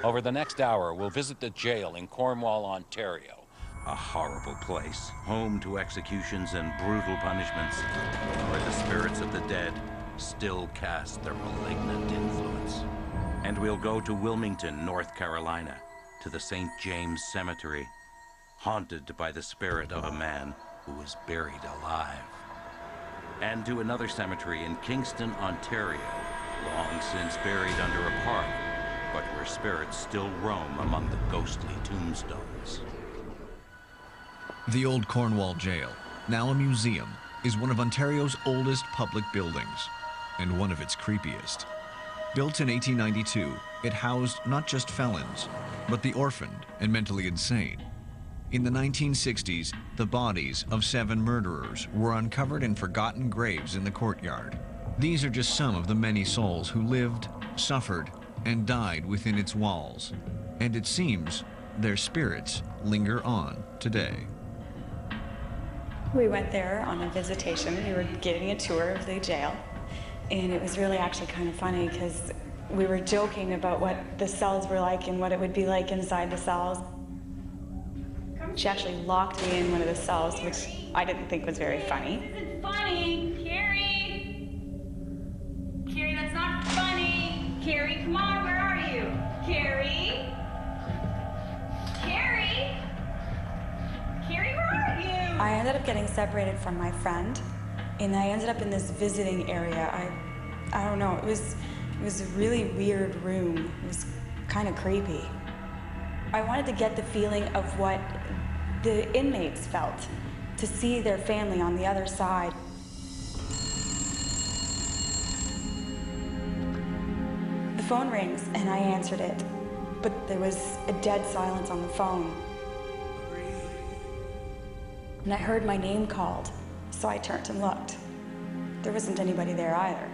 Over the next hour, we'll visit the jail in Cornwall, Ontario. A horrible place, home to executions and brutal punishments, where the spirits of the dead still cast their malignant influence. And we'll go to Wilmington, North Carolina, to the St. James Cemetery, haunted by the spirit of a man who was buried alive. And to another cemetery in Kingston, Ontario, long since buried under a park, but where spirits still roam among the ghostly tombstones. The old Cornwall Jail, now a museum, is one of Ontario's oldest public buildings, and one of its creepiest. Built in 1892, it housed not just felons, but the orphaned and mentally insane. In the 1960s, the bodies of 7 murderers were uncovered in forgotten graves in the courtyard. These are just some of the many souls who lived, suffered, and died within its walls. And it seems their spirits linger on today. We went there on a visitation. We were getting a tour of the jail. And it was really actually kind of funny because we were joking about what the cells were like and what it would be like inside the cells. She actually locked me in one of the cells, which I didn't think was very funny. This isn't funny, Carrie! Carrie, that's not funny! Carrie, come on, where are you? Carrie? Carrie? Carrie, where are you? I ended up getting separated from my friend, and I ended up in this visiting area. I don't know, it was a really weird room. It was kind of creepy. I wanted to get the feeling of what the inmates felt, to see their family on the other side. The phone rings, and I answered it, but there was a dead silence on the phone. And I heard my name called, so I turned and looked. There wasn't anybody there either.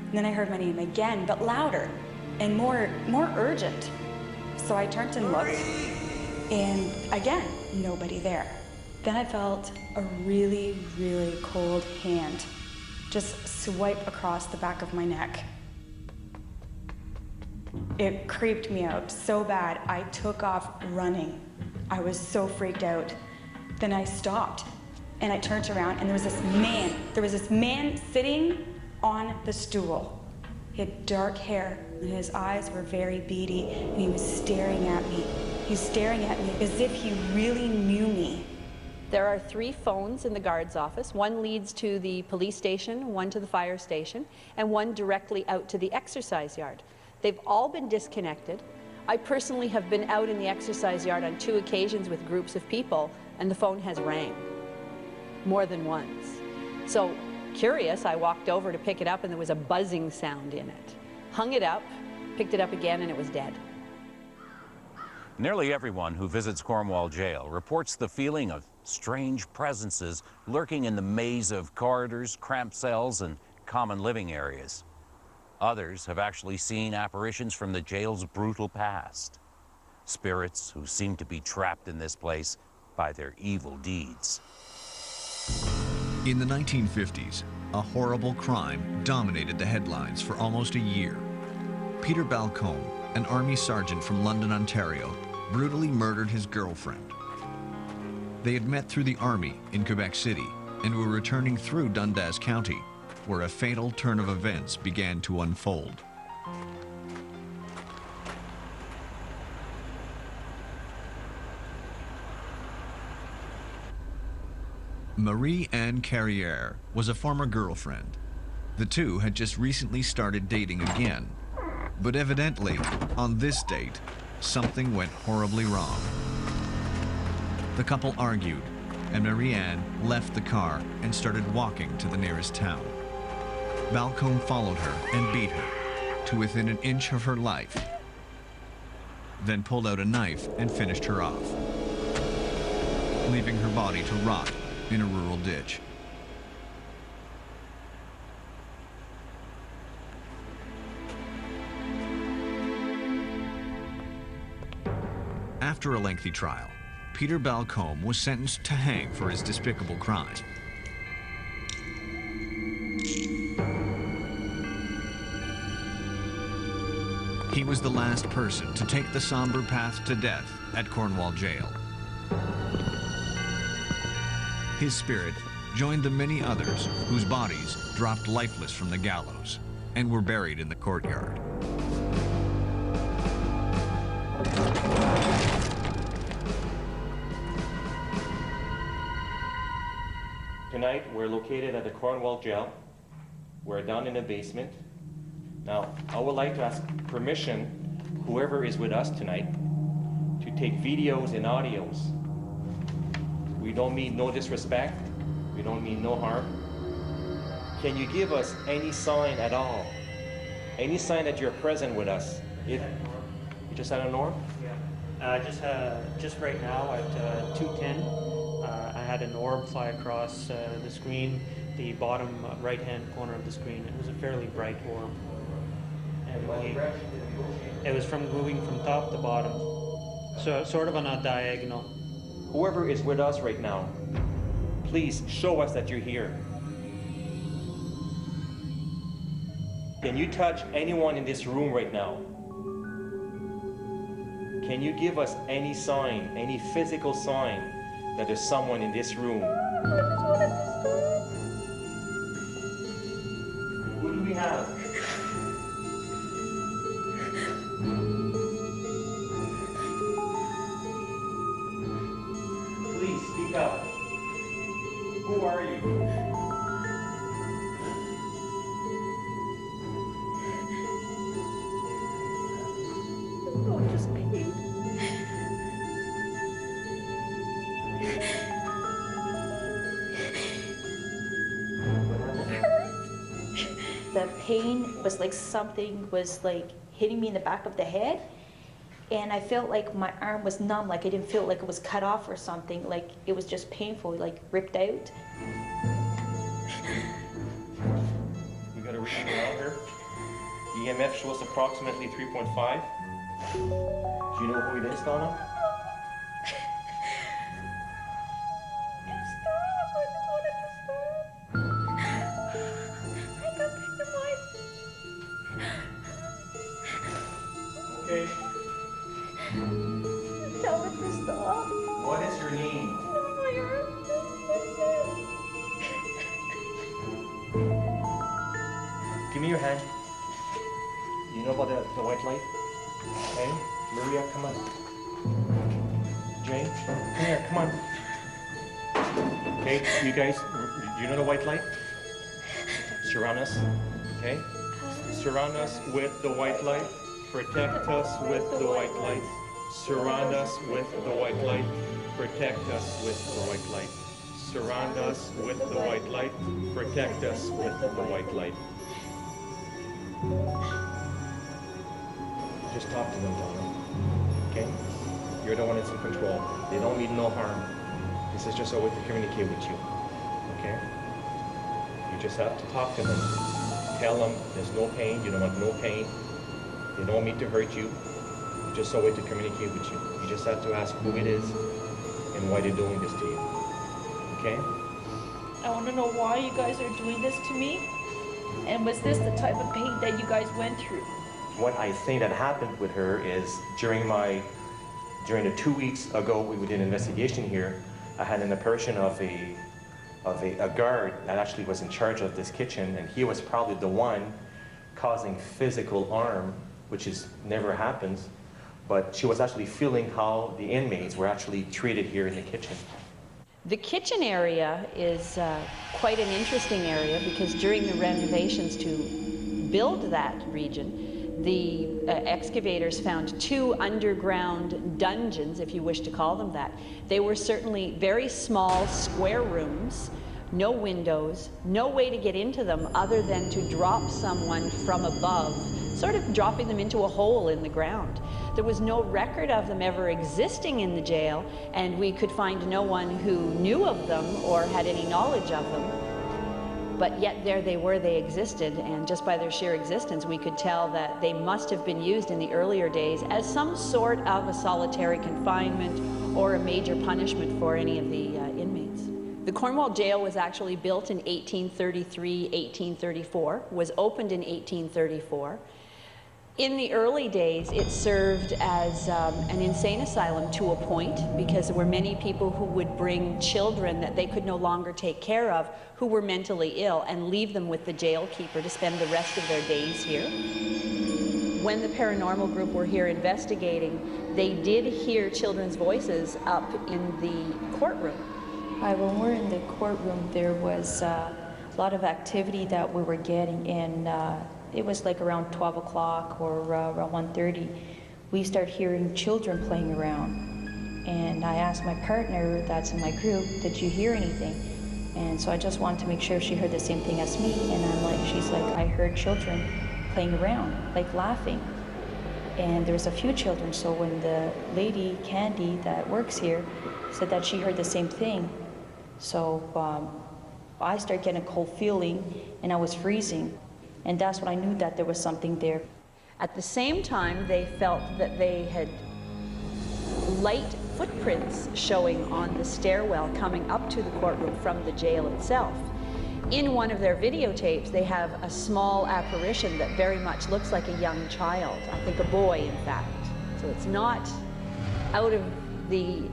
And then I heard my name again, but louder and more urgent. So I turned and looked, and again, nobody there. Then I felt a really, really cold hand just swipe across the back of my neck. It creeped me out so bad, I took off running. I was so freaked out. Then I stopped, and I turned around, and there was this man sitting on the stool. He had dark hair, and his eyes were very beady, and he was staring at me. He was staring at me as if he really knew me. There are 3 phones in the guard's office. One leads to the police station, one to the fire station, and one directly out to the exercise yard. They've all been disconnected. I personally have been out in the exercise yard on 2 occasions with groups of people, and the phone has rang more than once. So, curious, I walked over to pick it up, and there was a buzzing sound in it. Hung it up, picked it up again, and it was dead. Nearly everyone who visits Cornwall Jail reports the feeling of strange presences lurking in the maze of corridors, cramped cells, and common living areas. Others have actually seen apparitions from the jail's brutal past. Spirits who seem to be trapped in this place by their evil deeds. In the 1950s, a horrible crime dominated the headlines for almost a year. Peter Balcombe, an army sergeant from London, Ontario, brutally murdered his girlfriend. They had met through the army in Quebec City and were returning through Dundas County, where a fatal turn of events began to unfold. Marie-Anne Carrière was a former girlfriend. The two had just recently started dating again, but evidently, on this date, something went horribly wrong. The couple argued, and Marie-Anne left the car and started walking to the nearest town. Balcombe followed her and beat her to within an inch of her life, then pulled out a knife and finished her off, leaving her body to rot in a rural ditch. After a lengthy trial, Peter Balcombe was sentenced to hang for his despicable crime. He was the last person to take the somber path to death at Cornwall Jail. His spirit joined the many others whose bodies dropped lifeless from the gallows and were buried in the courtyard. Tonight, we're located at the Cornwall Jail. We're down in the basement. Now, I would like to ask permission, whoever is with us tonight, to take videos and audios. We don't mean no disrespect. We don't mean no harm. Can you give us any sign at all? Any sign that you're present with us? You just had a Norm? Yeah. Just right now at 2:10, I had an orb fly across the screen, the bottom right-hand corner of the screen. It was a fairly bright orb. And it was moving from top to bottom, so sort of on a diagonal. Whoever is with us right now, please show us that you're here. Can you touch anyone in this room right now? Can you give us any sign, any physical sign that there's someone in this room? Who do we have? Please speak up. Who are you? The pain was like something was like hitting me in the back of the head, and I felt like my arm was numb, like I didn't feel like it was cut off or something, like it was just painful, like ripped out. We got a reading around her. EMF shows approximately 3.5. Do you know who it is, Donna? Okay. Tell him to stop. What is your name? Give me your hand. You know about the white light? Okay. Maria, come on. Jane, come here, come on. Okay, you guys, you know the white light? Surround us, okay? Surround us with the white light. Protect us with the white light. Surround us with the white light. Protect us with the white light. Surround us with the white light. Protect us with the white light. Just talk to them, Donna. Okay? You're the one that's in control. They don't mean no harm. This is just a way to communicate with you. Okay? You just have to talk to them. Tell them there's no pain. You don't want no pain. They don't mean to hurt you. It's just a way to communicate with you. You just have to ask who it is and why they're doing this to you. Okay? I want to know why you guys are doing this to me, and was this the type of pain that you guys went through? What I think that happened with her is during the 2 weeks ago we did an investigation here, I had an apparition of a guard that actually was in charge of this kitchen, and he was probably the one causing physical harm, which never happens, but she was actually feeling how the inmates were actually treated here in the kitchen. The kitchen area is quite an interesting area because during the renovations to build that region, the excavators found 2 underground dungeons, if you wish to call them that. They were certainly very small square rooms, no windows, no way to get into them other than to drop someone from above, sort of dropping them into a hole in the ground. There was no record of them ever existing in the jail, and we could find no one who knew of them or had any knowledge of them. But yet there they were, they existed, and just by their sheer existence we could tell that they must have been used in the earlier days as some sort of a solitary confinement or a major punishment for any of the inmates. The Cornwall Jail was actually built in 1833, 1834, was opened in 1834. In the early days, it served as an insane asylum to a point, because there were many people who would bring children that they could no longer take care of who were mentally ill and leave them with the jail keeper to spend the rest of their days here. When the paranormal group were here investigating, they did hear children's voices up in the courtroom. When we're in the courtroom, there was a lot of activity that we were getting, and it was like around 12 o'clock or around 1:30. We started hearing children playing around. And I asked my partner that's in my group, did you hear anything? And so I just wanted to make sure she heard the same thing as me. And I'm like, she's like, I heard children playing around, like laughing. And there's a few children, so when the lady, Candy, that works here, said that she heard the same thing. So I started getting a cold feeling, and I was freezing. And that's when I knew that there was something there. At the same time, they felt that they had light footprints showing on the stairwell coming up to the courtroom from the jail itself. In one of their videotapes, they have a small apparition that very much looks like a young child, I think a boy, in fact. So it's not out of the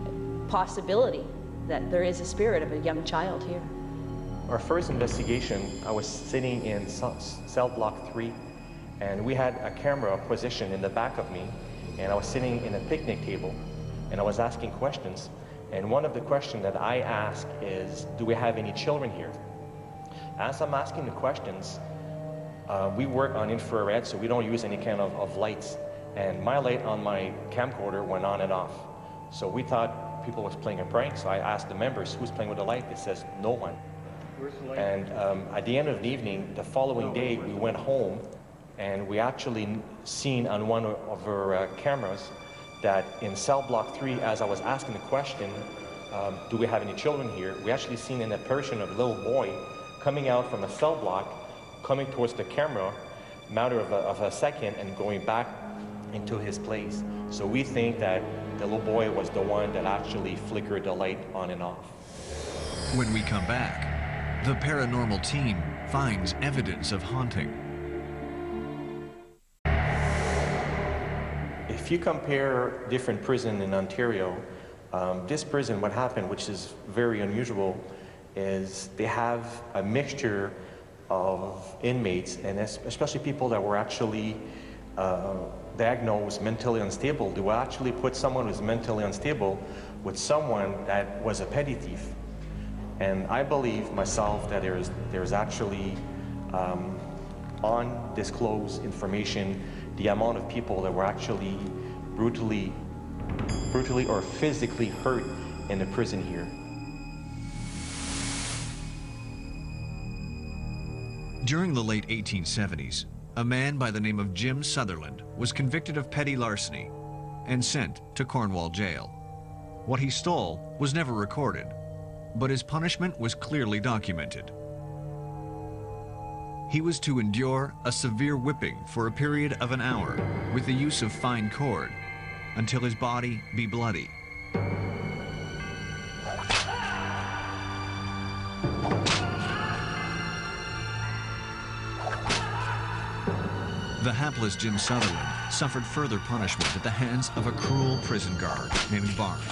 possibility that there is a spirit of a young child here. Our first investigation, I was sitting in cell block 3, and we had a camera positioned in the back of me, and I was sitting in a picnic table, and I was asking questions. And one of the questions that I asked is, do we have any children here? As I'm asking the questions, we work on infrared, so we don't use any kind of lights. And my light on my camcorder went on and off. So we thought people was playing a prank, so I asked the members, who's playing with the light? It says, no one. And at the end of the evening, the following day, we went home, and we actually seen on one of our cameras that in cell block 3, as I was asking the question, do we have any children here? We actually seen an apparition of a little boy coming out from a cell block, coming towards the camera, matter of a second, and going back into his place. So we think that the little boy was the one that actually flickered the light on and off. When we come back, the paranormal team finds evidence of haunting. If you compare different prisons in Ontario, this prison, what happened, which is very unusual, is they have a mixture of inmates, and especially people that were actually diagnosed mentally unstable. They will actually put someone who's mentally unstable with someone that was a petty thief. And I believe myself that there's actually undisclosed information, the amount of people that were actually brutally or physically hurt in the prison here. During the late 1870s, a man by the name of Jim Sutherland was convicted of petty larceny and sent to Cornwall jail. What he stole was never recorded, but his punishment was clearly documented. He was to endure a severe whipping for a period of an hour with the use of fine cord until his body be bloody. The hapless Jim Sutherland suffered further punishment at the hands of a cruel prison guard named Barnes,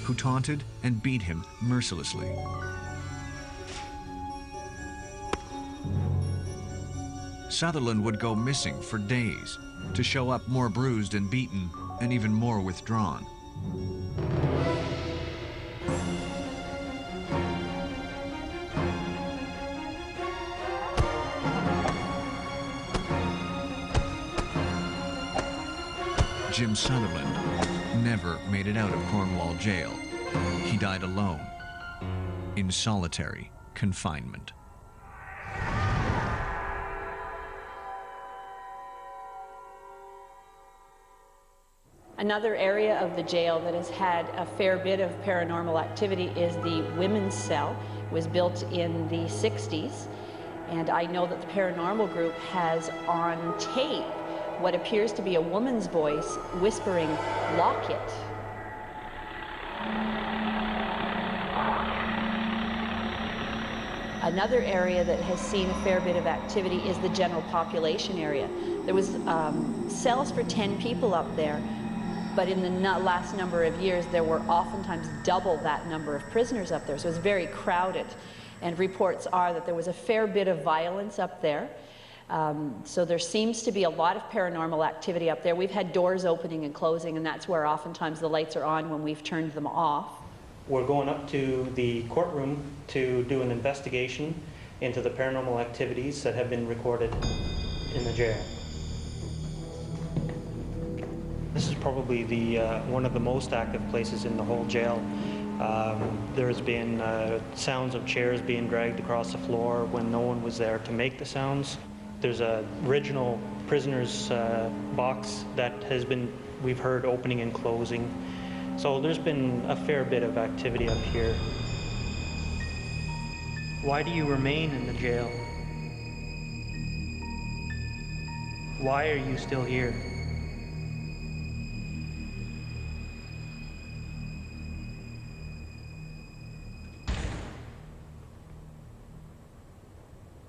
who taunted and beat him mercilessly. Sutherland would go missing for days, to show up more bruised and beaten and even more withdrawn. Jim Sutherland never made it out of Cornwall jail. He died alone, in solitary confinement. Another area of the jail that has had a fair bit of paranormal activity is the women's cell. It was built in the 60s, and I know that the paranormal group has on tape what appears to be a woman's voice whispering, "Lock it." Another area that has seen a fair bit of activity is the general population area. There was cells for 10 people up there, but in the last number of years there were oftentimes double that number of prisoners up there, so it was very crowded. And reports are that there was a fair bit of violence up there. So there seems to be a lot of paranormal activity up there. We've had doors opening and closing, and that's where oftentimes the lights are on when we've turned them off. We're going up to the courtroom to do an investigation into the paranormal activities that have been recorded in the jail. This is probably the one of the most active places in the whole jail. There's been sounds of chairs being dragged across the floor when no one was there to make the sounds. There's a original prisoner's box that we've heard opening and closing. So there's been a fair bit of activity up here. Why do you remain in the jail? Why are you still here?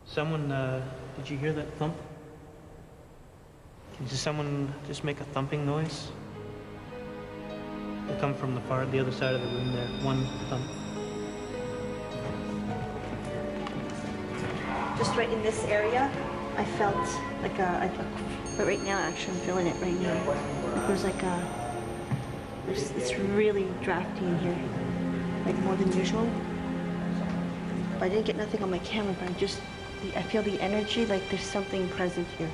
Someone, did you hear that thump? Did someone just make a thumping noise? They come from the other side of the room there. One thump. Just right in this area, I felt like but right now, actually, I'm feeling it right now. There's like it's really drafty in here, like more than usual. I didn't get nothing on my camera, but I feel the energy, like there's something present here.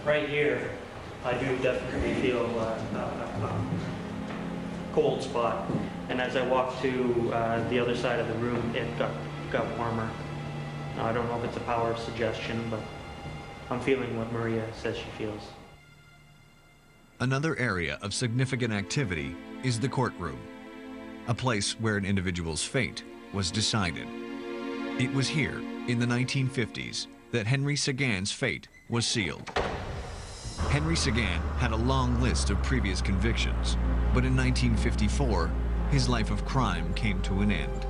Right here, I do definitely feel a cold spot. And as I walked to the other side of the room, it got warmer. Now, I don't know if it's a power of suggestion, but I'm feeling what Maria says she feels. Another area of significant activity is the courtroom, a place where an individual's fate was decided. It was here, in the 1950s, that Henry Sagan's fate was sealed. Henry Sagan had a long list of previous convictions, but in 1954, his life of crime came to an end.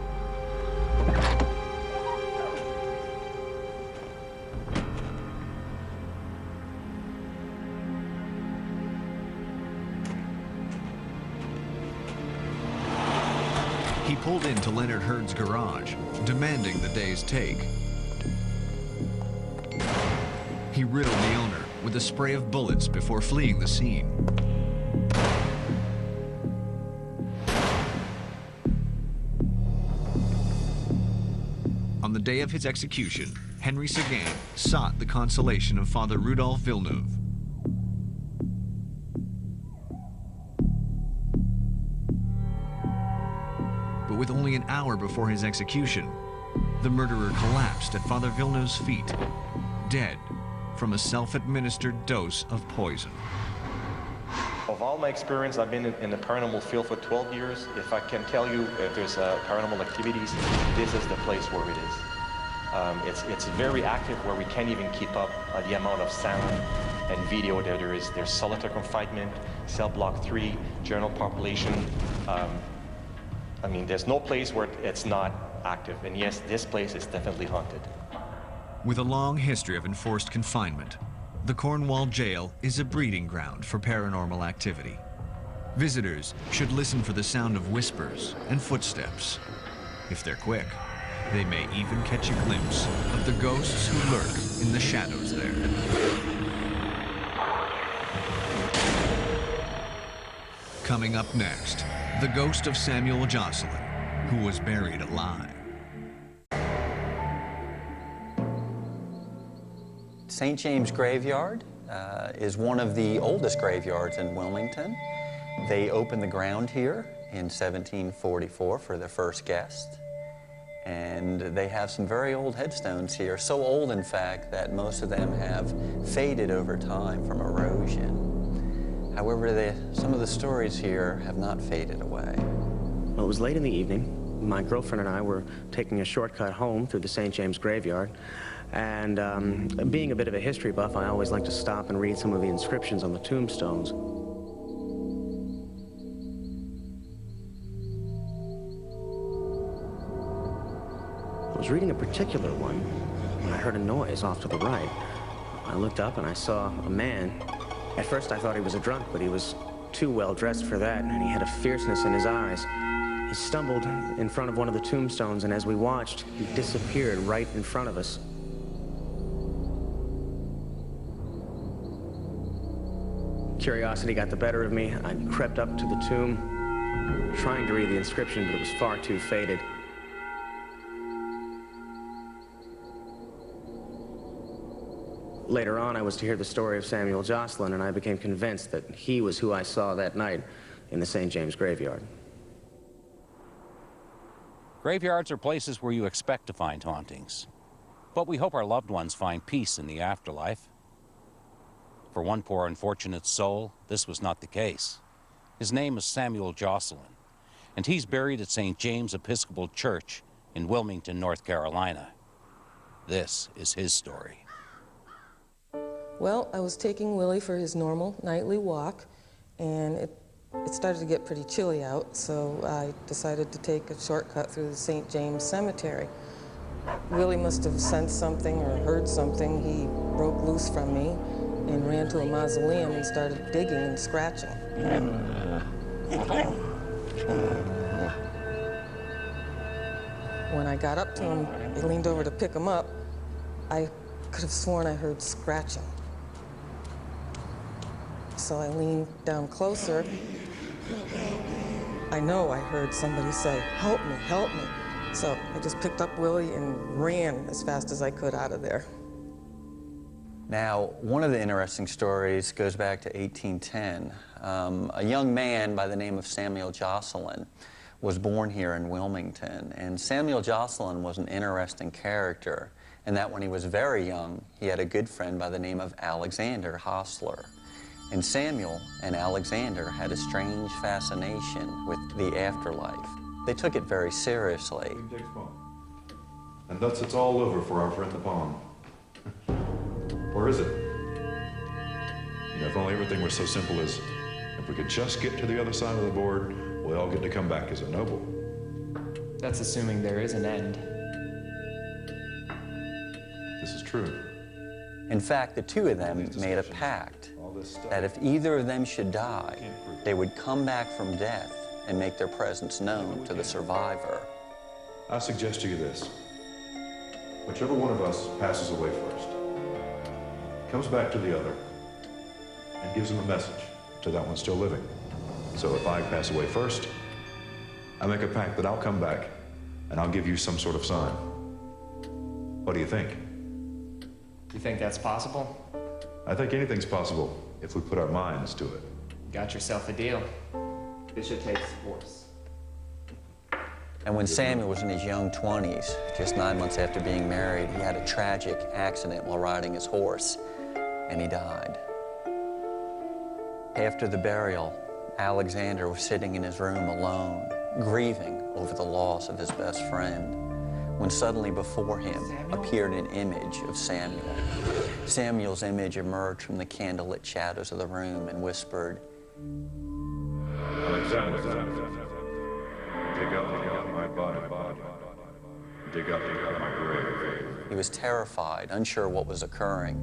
He pulled into Leonard Hurd's garage, demanding the day's take. He riddled the owner with a spray of bullets before fleeing the scene. On the day of his execution, Henry Sagan sought the consolation of Father Rudolph Villeneuve. But with only an hour before his execution, the murderer collapsed at Father Villeneuve's feet, dead from a self-administered dose of poison. Of all my experience, I've been in the paranormal field for 12 years. If I can tell you if there's paranormal activities, this is the place where it is. It's very active, where we can't even keep up the amount of sound and video there is. There's solitary confinement, cell block 3, general population. I mean, there's no place where it's not active. And yes, this place is definitely haunted. With a long history of enforced confinement, the Cornwall Jail is a breeding ground for paranormal activity. Visitors should listen for the sound of whispers and footsteps. If they're quick, they may even catch a glimpse of the ghosts who lurk in the shadows there. Coming up next, the ghost of Samuel Jocelyn, who was buried alive. St. James Graveyard is one of the oldest graveyards in Wilmington. They opened the ground here in 1744 for their first guest. And they have some very old headstones here, so old in fact that most of them have faded over time from erosion. However, some of the stories here have not faded away. Well, it was late in the evening. My girlfriend and I were taking a shortcut home through the St. James Graveyard. And being a bit of a history buff, I always like to stop and read some of the inscriptions on the tombstones. It was was reading a particular one when I heard a noise off to the right. I looked up and I saw a man. At first I thought he was a drunk, but he was too well dressed for that, and he had a fierceness in his eyes. He stumbled in front of one of the tombstones, and as we watched, he disappeared right in front of us. Curiosity got the better of me. I crept up to the tomb, trying to read the inscription, but it was far too faded. Later on, I was to hear the story of Samuel Jocelyn, and I became convinced that he was who I saw that night in the St. James graveyard. Graveyards are places where you expect to find hauntings. But we hope our loved ones find peace in the afterlife. For one poor unfortunate soul, this was not the case. His name is Samuel Jocelyn, and he's buried at St. James Episcopal Church in Wilmington, North Carolina. This is his story. Well, I was taking Willie for his normal nightly walk, and it started to get pretty chilly out, so I decided to take a shortcut through the St. James Cemetery. Willie must have sensed something or heard something. He broke loose from me and ran to a mausoleum and started digging and scratching. When I got up to him, I leaned over to pick him up. I could have sworn I heard scratching. So I leaned down closer. I know I heard somebody say, "Help me, help me." So I just picked up Willie and ran as fast as I could out of there. Now, one of the interesting stories goes back to 1810. A young man by the name of Samuel Jocelyn was born here in Wilmington. And Samuel Jocelyn was an interesting character in that when he was very young, he had a good friend by the name of Alexander Hostler. And Samuel and Alexander had a strange fascination with the afterlife. They took it very seriously. And thus it's all over for our friend the pond. Or is it? You know, if only everything were so simple as if we could just get to the other side of the board, we all get to come back as a noble. That's assuming there is an end. This is true. In fact, the two of them made a pact that if either of them should die, they would come back from death and make their presence known to the survivor. I suggest to you this. Whichever one of us passes away first, comes back to the other, and gives him a message to that one still living. So if I pass away first, I make a pact that I'll come back and I'll give you some sort of sign. What do you think? You think that's possible? I think anything's possible if we put our minds to it. Got yourself a deal. Bishop takes the horse. And when Samuel was in his young 20s, just 9 months after being married, he had a tragic accident while riding his horse, and he died. After the burial, Alexander was sitting in his room alone, grieving over the loss of his best friend, when suddenly before him appeared an image of Samuel. Samuel's image emerged from the candlelit shadows of the room and whispered, Alexander, dig up my body, dig up my grave. He was terrified, unsure what was occurring.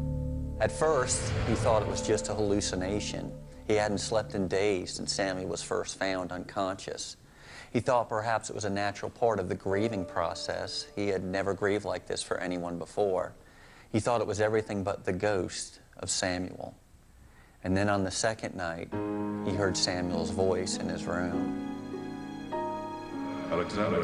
At first, he thought it was just a hallucination. He hadn't slept in days since Sammy was first found unconscious. He thought perhaps it was a natural part of the grieving process. He had never grieved like this for anyone before. He thought it was everything but the ghost of Samuel. And then on the second night, he heard Samuel's voice in his room. Alexander.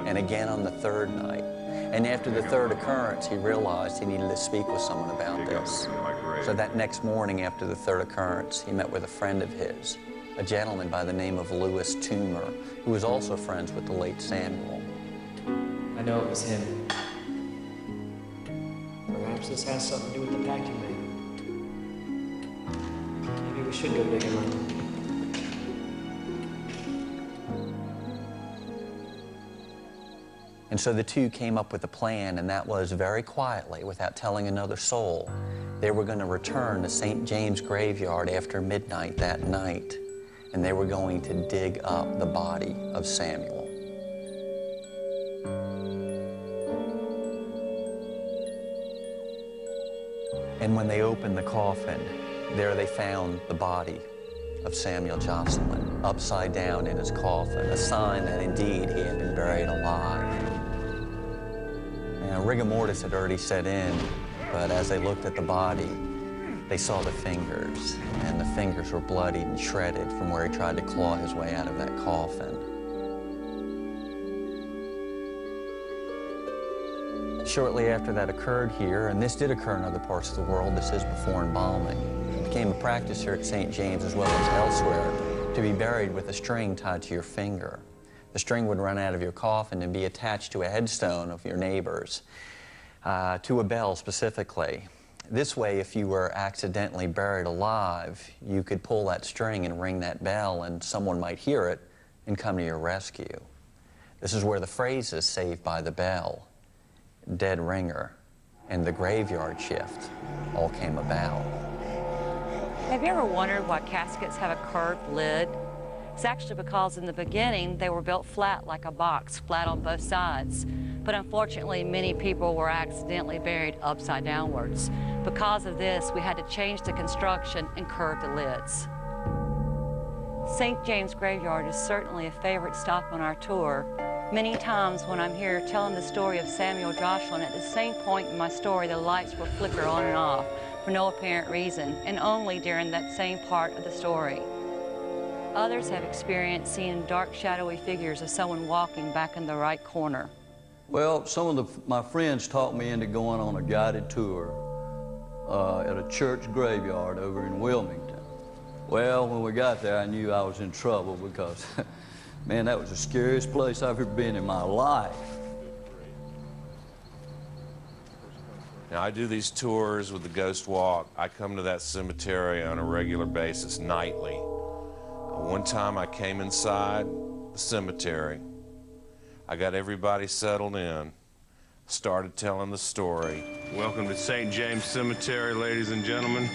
And again on the third night. And after the third occurrence, he realized he needed to speak with someone about this. So that next morning after the third occurrence, he met with a friend of his, a gentleman by the name of Louis Toomer, who was also friends with the late Samuel. I know it was him. Perhaps this has something to do with the pact you made. Maybe we should go digging on him. And so the two came up with a plan, and that was very quietly, without telling another soul, They were going to return to St. James Graveyard after midnight that night, and they were going to dig up the body of Samuel. And when they opened the coffin, there they found the body of Samuel Jocelyn, upside down in his coffin, a sign that indeed he had been buried alive. Now, rigor mortis had already set in, but as they looked at the body, they saw the fingers, and the fingers were bloodied and shredded from where he tried to claw his way out of that coffin. Shortly after that occurred here, and this did occur in other parts of the world, this is before embalming, it became a practice here at St. James as well as elsewhere to be buried with a string tied to your finger. The string would run out of your coffin and be attached to a headstone of your neighbor's, to a bell specifically. This way, if you were accidentally buried alive, you could pull that string and ring that bell, and someone might hear it and come to your rescue. This is where the phrases "saved by the bell," "dead ringer," and "the graveyard shift" all came about. Have you ever wondered why caskets have a curved lid? It's actually because in the beginning they were built flat like a box, flat on both sides. But unfortunately, many people were accidentally buried upside downwards. Because of this, we had to change the construction and curve the lids. St. James Graveyard is certainly a favorite stop on our tour. Many times when I'm here telling the story of Samuel Jocelyn, at the same point in my story, the lights will flicker on and off for no apparent reason, and only during that same part of the story. Others have experienced seeing dark, shadowy figures of someone walking back in the right corner. Well, some of my friends talked me into going on a guided tour at a church graveyard over in Wilmington. Well, when we got there, I knew I was in trouble because, man, that was the scariest place I've ever been in my life. Now, I do these tours with the Ghost Walk. I come to that cemetery on a regular basis, nightly. One time I came inside the cemetery. I got everybody settled in, started telling the story. Welcome to St. James Cemetery, ladies and gentlemen.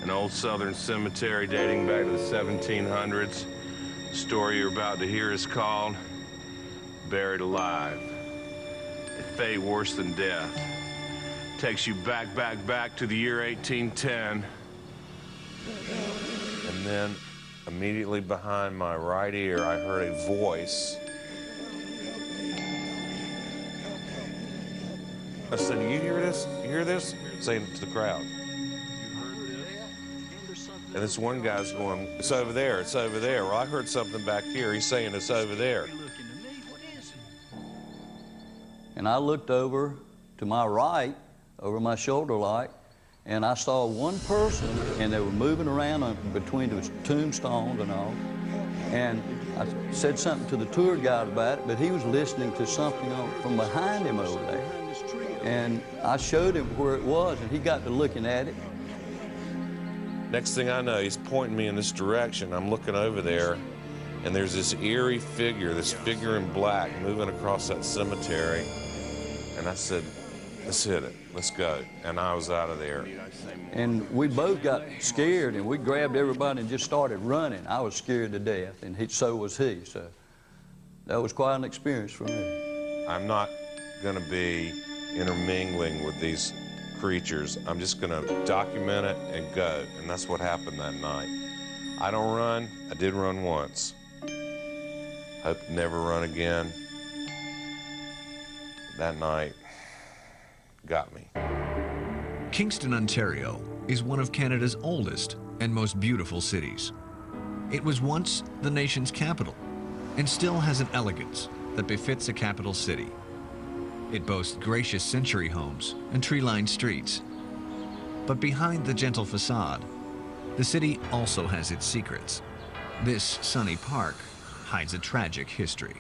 An old Southern cemetery dating back to the 1700s. The story you're about to hear is called Buried Alive. A fate worse than death. Takes you back to the year 1810. And then immediately behind my right ear, I heard a voice. I said, "You hear this? You hear this?" Saying it to the crowd. And this one guy's going, "It's over there, it's over there." Well, I heard something back here. He's saying it's over there. And I looked over to my right, over my shoulder like, and I saw one person, and they were moving around between the tombstones and all. And I said something to the tour guide about it, but he was listening to something from behind him over there. And I showed him where it was, and he got to looking at it. Next thing I know, he's pointing me in this direction. I'm looking over there, and there's this eerie figure, this figure in black, moving across that cemetery. And I said, "Let's hit it, let's go." And I was out of there. And we both got scared, and we grabbed everybody and just started running. I was scared to death, and so was he. So that was quite an experience for me. I'm not going to be intermingling with these creatures. I'm just going to document it and go. And that's what happened that night. I don't run. I did run once. Hope to never run again. That night got me. Kingston, Ontario is one of Canada's oldest and most beautiful cities. It was once the nation's capital and still has an elegance that befits a capital city. It boasts gracious century homes and tree-lined streets. But behind the gentle facade, the city also has its secrets. This sunny park hides a tragic history.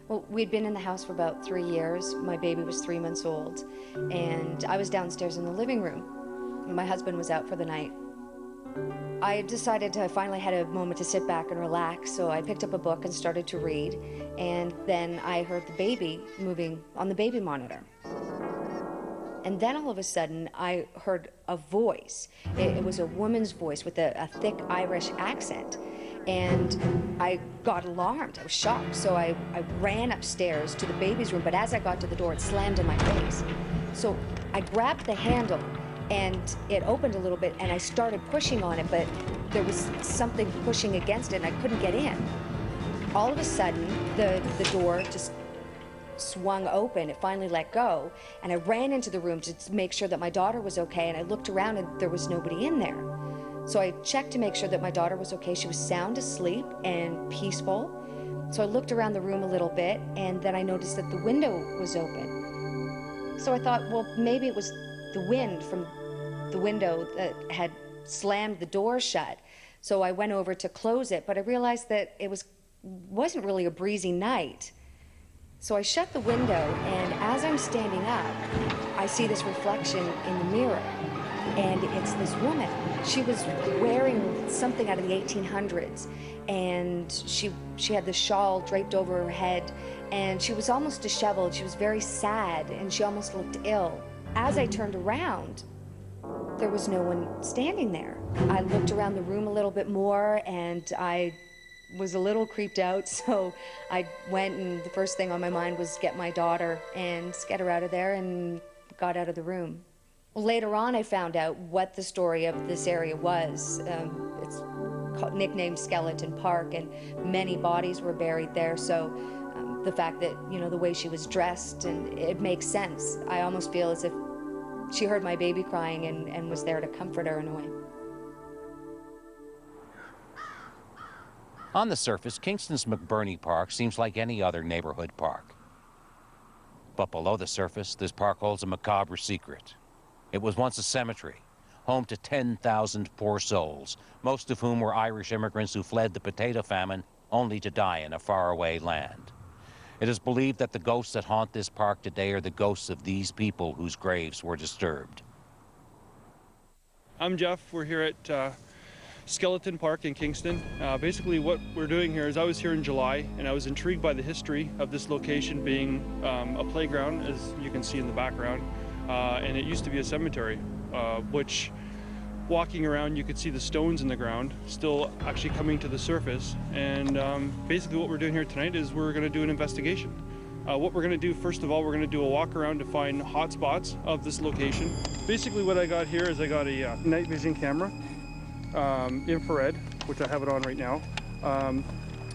Well, we'd been in the house for about 3 years. My baby was 3 months old, and I was downstairs in the living room. My husband was out for the night. I decided I finally had a moment to sit back and relax, so I picked up a book and started to read, and then I heard the baby moving on the baby monitor. And then all of a sudden, I heard a voice. It was a woman's voice with a thick Irish accent. And I got alarmed. I was shocked. So I ran upstairs to the baby's room, but as I got to the door, it slammed in my face. So I grabbed the handle, and it opened a little bit, and I started pushing on it, but there was something pushing against it, and I couldn't get in. All of a sudden, the door just swung open. It finally let go, and I ran into the room to make sure that my daughter was okay, and I looked around, and there was nobody in there. So I checked to make sure that my daughter was okay. She was sound asleep and peaceful. So I looked around the room a little bit, and then I noticed that the window was open. So I thought, well, maybe it was the wind from the window that had slammed the door shut. So I went over to close it, but I realized that it wasn't really a breezy night. So I shut the window, and as I'm standing up, I see this reflection in the mirror, and it's this woman. She was wearing something out of the 1800s, and she had the shawl draped over her head, and she was almost disheveled. She was very sad, and she almost looked ill. As I turned around, there was no one standing there. I looked around the room a little bit more, and I was a little creeped out, so I went, and the first thing on my mind was get my daughter and get her out of there, and got out of the room. Well, later on, I found out what the story of this area was. It's nicknamed Skeleton Park, and many bodies were buried there, so the fact that, you know, the way she was dressed, and it makes sense. I almost feel as if she heard my baby crying and was there to comfort her in a way. On the surface, Kingston's McBurney Park seems like any other neighborhood park. But below the surface, this park holds a macabre secret. It was once a cemetery, home to 10,000 poor souls, most of whom were Irish immigrants who fled the potato famine only to die in a faraway land. It is believed that the ghosts that haunt this park today are the ghosts of these people whose graves were disturbed. I'm Jeff. We're here at Skeleton Park in Kingston. Basically what we're doing here is I was here in July, and I was intrigued by the history of this location being a playground, as you can see in the background, and it used to be a cemetery, which walking around you could see the stones in the ground still actually coming to the surface. And basically what we're doing here tonight is we're going to do an investigation. What we're going to do, first of all, we're going to do a walk around to find hot spots of this location. Basically what I got here is I got a night vision camera, infrared, which I have it on right now.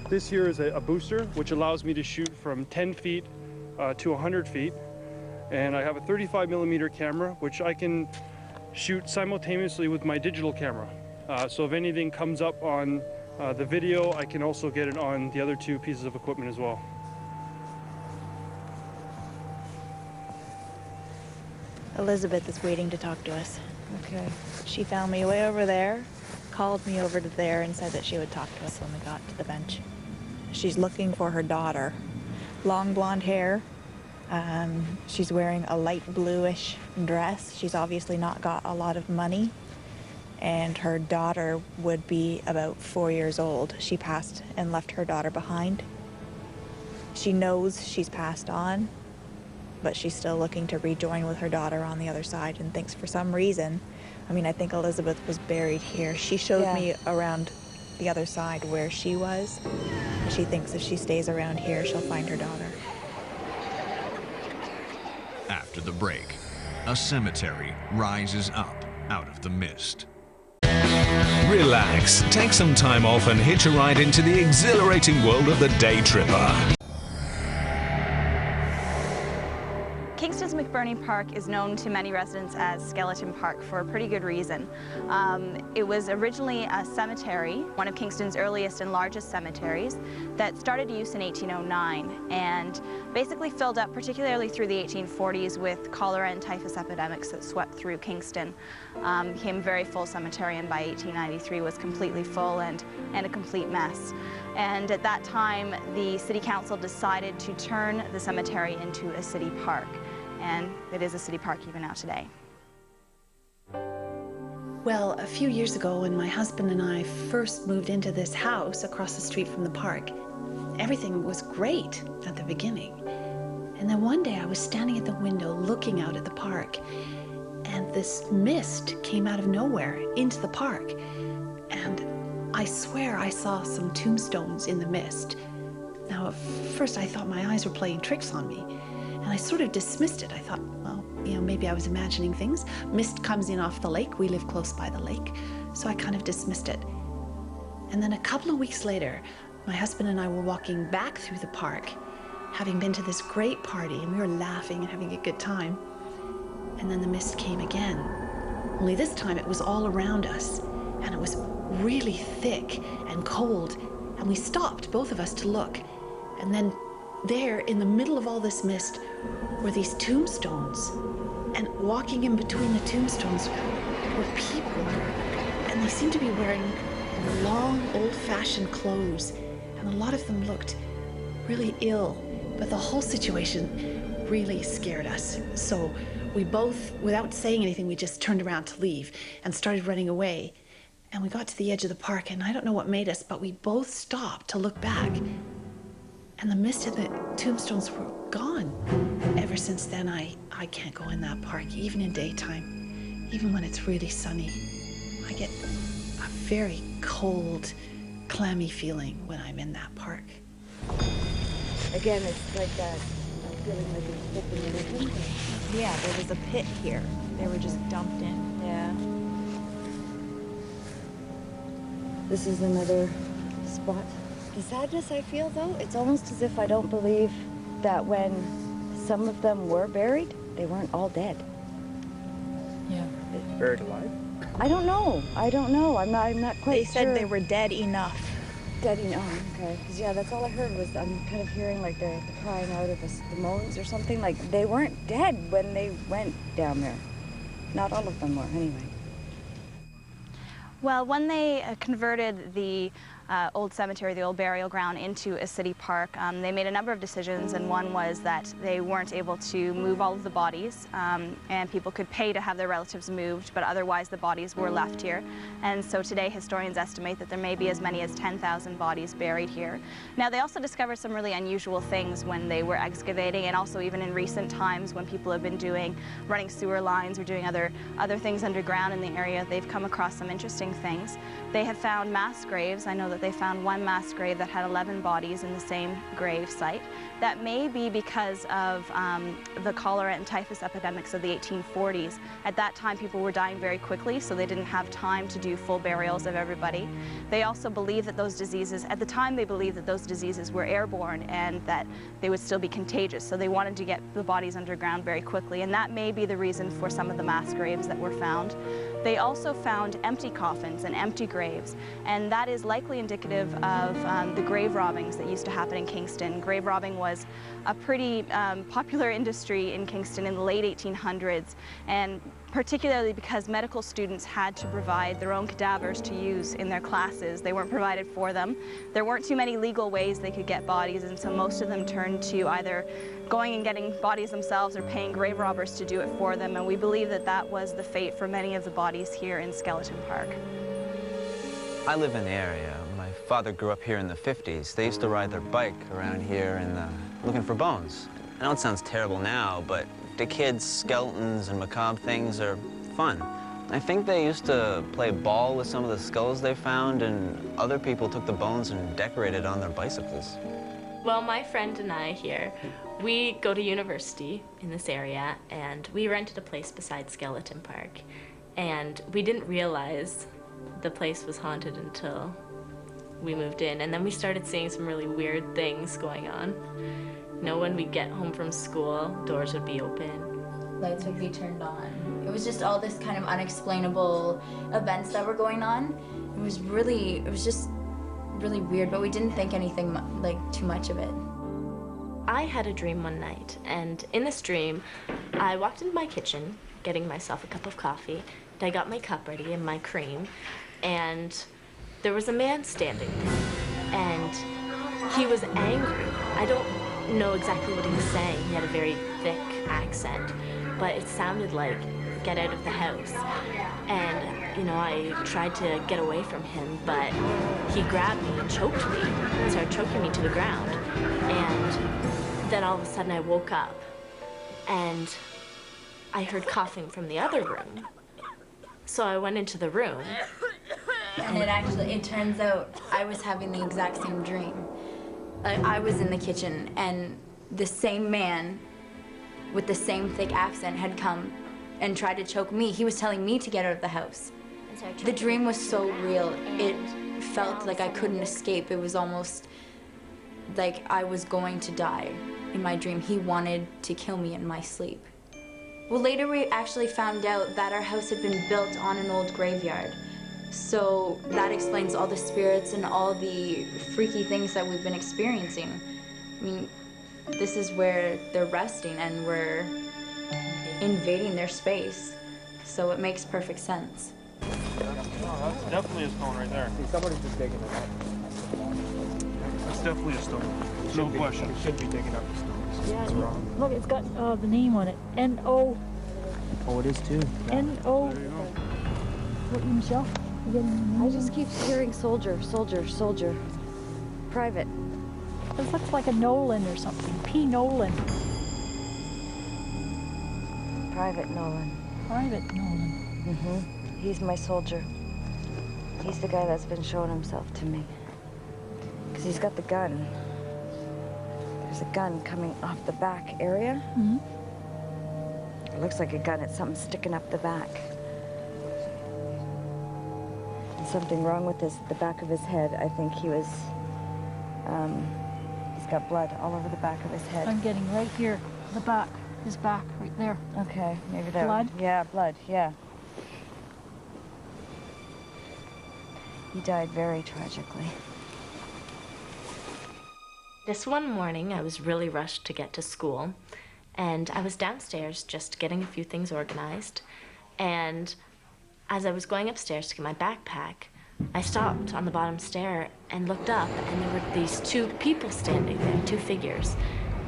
This here is a booster, which allows me to shoot from 10 feet to 100 feet. And I have a 35mm camera, which I can shoot simultaneously with my digital camera. So if anything comes up on the video, I can also get it on the other two pieces of equipment as well. Elizabeth is waiting to talk to us. Okay. She found me way over there, called me over to there, and said that she would talk to us when we got to the bench. She's looking for her daughter. Long blonde hair. She's wearing a light bluish dress. She's obviously not got a lot of money. And her daughter would be about 4 years old. She passed and left her daughter behind. She knows she's passed on, but she's still looking to rejoin with her daughter on the other side, and thinks for some reason, I mean, I think Elizabeth was buried here. She showed me around the other side where she was. She thinks if she stays around here, she'll find her daughter. After the break, a cemetery rises up out of the mist. Relax, take some time off and hitch a ride into the exhilarating world of the day tripper. Kingston's McBurney Park is known to many residents as Skeleton Park for a pretty good reason. It was originally a cemetery, one of Kingston's earliest and largest cemeteries, that started use in 1809 and basically filled up, particularly through the 1840s, with cholera and typhus epidemics that swept through Kingston. Became a very full cemetery, and by 1893 was completely full and a complete mess. And at that time, the City Council decided to turn the cemetery into a city park. And it is a city park even now today. Well, a few years ago, when my husband and I first moved into this house across the street from the park, everything was great at the beginning. And then one day I was standing at the window looking out at the park, and this mist came out of nowhere into the park. And I swear I saw some tombstones in the mist. Now, at first I thought my eyes were playing tricks on me, and I sort of dismissed it. I thought, well, you know, maybe I was imagining things. Mist comes in off the lake. We live close by the lake. So I kind of dismissed it. And then a couple of weeks later, my husband and I were walking back through the park, having been to this great party, and we were laughing and having a good time. And then the mist came again. Only this time it was all around us, and it was really thick and cold. And we stopped, both of us, to look. And then there, in the middle of all this mist, were these tombstones. And walking in between the tombstones were people. And they seemed to be wearing long, old-fashioned clothes. And a lot of them looked really ill. But the whole situation really scared us. So we both, without saying anything, we just turned around to leave and started running away. And we got to the edge of the park, and I don't know what made us, but we both stopped to look back. And the mist and the tombstones were gone. Ever since then, I can't go in that park, even in daytime. Even when it's really sunny. I get a very cold, clammy feeling when I'm in that park. Again, it's like that feeling like it's thick in the rhythm. Yeah, there was a pit here. They were just dumped in. Yeah. This is another spot. The sadness I feel, though, it's almost as if I don't believe that when some of them were buried, they weren't all dead. Yeah. Buried alive? I don't know. I'm not quite sure. They said they were dead enough. Dead enough, okay. Because, yeah, that's all I heard was I'm kind of hearing like the crying out of the moans or something. Like, they weren't dead when they went down there. Not all of them were, anyway. Well, when they converted the old cemetery, the old burial ground, into a city park, they made a number of decisions, and one was that they weren't able to move all of the bodies, and people could pay to have their relatives moved, but otherwise the bodies were left here. And so today historians estimate that there may be as many as 10,000 bodies buried here. Now, they also discovered some really unusual things when they were excavating, and also even in recent times when people have been running sewer lines or doing other things underground in the area. They've come across some interesting things. They have found mass graves. I know that they found one mass grave that had 11 bodies in the same grave site. That may be because of the cholera and typhus epidemics of the 1840s. At that time, people were dying very quickly, so they didn't have time to do full burials of everybody. They also believe that those diseases, at the time they believed that those diseases were airborne and that they would still be contagious, so they wanted to get the bodies underground very quickly, and that may be the reason for some of the mass graves that were found. They also found empty coffins and empty graves, and that is likely indicative of the grave robbings that used to happen in Kingston. Grave robbing was a pretty popular industry in Kingston in the late 1800s, and particularly because medical students had to provide their own cadavers to use in their classes. They weren't provided for them. There weren't too many legal ways they could get bodies, and so most of them turned to either going and getting bodies themselves or paying grave robbers to do it for them, and we believe that that was the fate for many of the bodies here in Skeleton Park. I live in the area. My father grew up here in the 50s. They used to ride their bike around here and looking for bones. I know it sounds terrible now, but to kids, skeletons and macabre things are fun. I think they used to play ball with some of the skulls they found, and other people took the bones and decorated on their bicycles. Well, my friend and I here, we go to university in this area, and we rented a place beside Skeleton Park, and we didn't realize the place was haunted until we moved in, and then we started seeing some really weird things going on. You know, when we get home from school, doors would be open. Lights would be turned on. It was just all this kind of unexplainable events that were going on. It was just really weird, but we didn't think anything like too much of it. I had a dream one night, and in this dream, I walked into my kitchen, getting myself a cup of coffee. I got my cup ready and my cream, and there was a man standing there, and he was angry. I don't know exactly what he was saying. He had a very thick accent, but it sounded like, "Get out of the house." And you know, I tried to get away from him, but he grabbed me and choked me, and started choking me to the ground. And then all of a sudden I woke up and I heard coughing from the other room. So I went into the room. And it turns out I was having the exact same dream. I was in the kitchen and the same man with the same thick accent had come and tried to choke me. He was telling me to get out of the house. The dream was so real. It felt like I couldn't escape. It was almost like I was going to die in my dream. He wanted to kill me in my sleep. Well, later we actually found out that our house had been built on an old graveyard. So that explains all the spirits and all the freaky things that we've been experiencing. I mean, this is where they're resting and we're invading their space. So it makes perfect sense. That's definitely a stone right there. Somebody's just digging it up. That's definitely a stone. No question. You should be digging up the stones. Yeah, It's wrong. look, it's got the name on it. N-O. Oh, it is too. N-O. What, you, Michelle? You getting the name? I just keep hearing soldier, soldier, soldier. Private. This looks like a Nolan or something. P. Nolan. Private Nolan. Private Nolan. Mm-hmm. He's my soldier. He's the guy that's been showing himself to me. Because he's got the gun. There's a gun coming off the back area. Mm-hmm. It looks like a gun. It's something sticking up the back. There's something wrong with the back of his head. I think he was, he's got blood all over the back of his head. I'm getting right here, the back, his back, right there. Okay, maybe that. Blood? Yeah, blood, yeah. He died very tragically. This one morning, I was really rushed to get to school, and I was downstairs just getting a few things organized. And as I was going upstairs to get my backpack, I stopped on the bottom stair and looked up, and there were these two people standing there, two figures,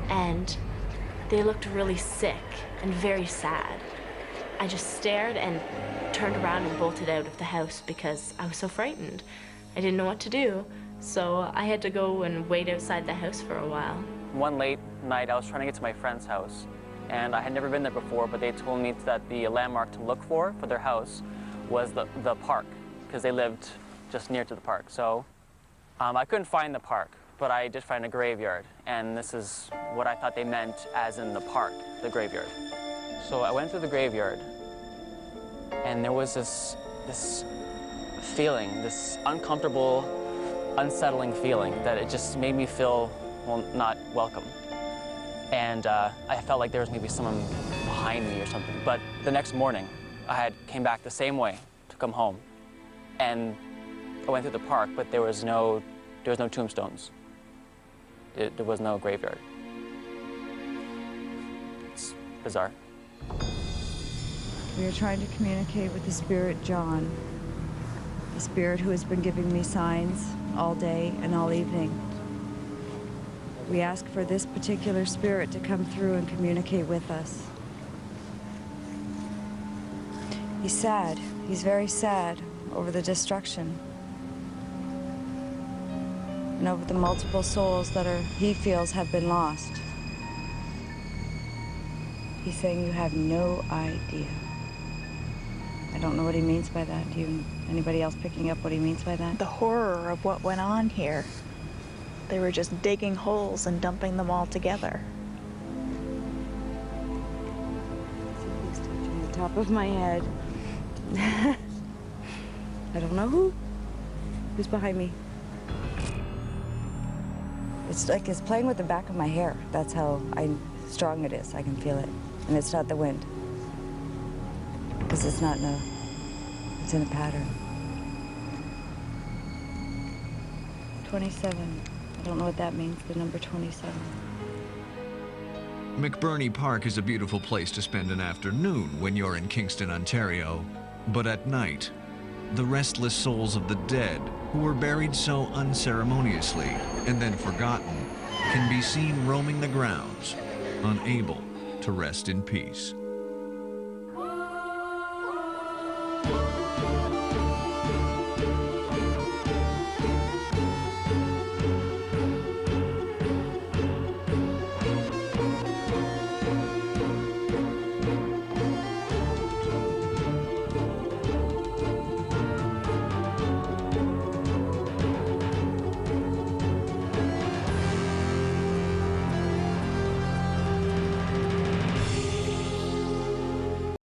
and they looked really sick and very sad. I just stared and turned around and bolted out of the house because I was so frightened. I didn't know what to do. So I had to go and wait outside the house for a while. One late night, I was trying to get to my friend's house, and I had never been there before, but they told me that the landmark to look for their house was the park, because they lived just near to the park. So I couldn't find the park, but I did find a graveyard, and this is what I thought they meant as in the park, the graveyard. So I went through the graveyard, and there was this feeling, this uncomfortable, unsettling feeling that it just made me feel, well, not welcome. And I felt like there was maybe someone behind me or something. But the next morning, I came back the same way to come home. And I went through the park, but there was no tombstones. There was no graveyard. It's bizarre. We are trying to communicate with the spirit John, the spirit who has been giving me signs all day and all evening. We ask for this particular spirit to come through and communicate with us. He's sad. He's very sad over the destruction and over the multiple souls that he feels have been lost. He's saying you have no idea. I don't know what he means by that. Anybody else picking up what he means by that? The horror of what went on here. They were just digging holes and dumping them all together. Something's touching the top of my head. I don't know who's behind me. It's like it's playing with the back of my hair. That's how strong it is. I can feel it. And it's not the wind. Because it's not it's in a pattern. 27. I don't know what that means, the number 27. McBurney Park is a beautiful place to spend an afternoon when you're in Kingston, Ontario. But at night, the restless souls of the dead, who were buried so unceremoniously and then forgotten, can be seen roaming the grounds, unable to rest in peace.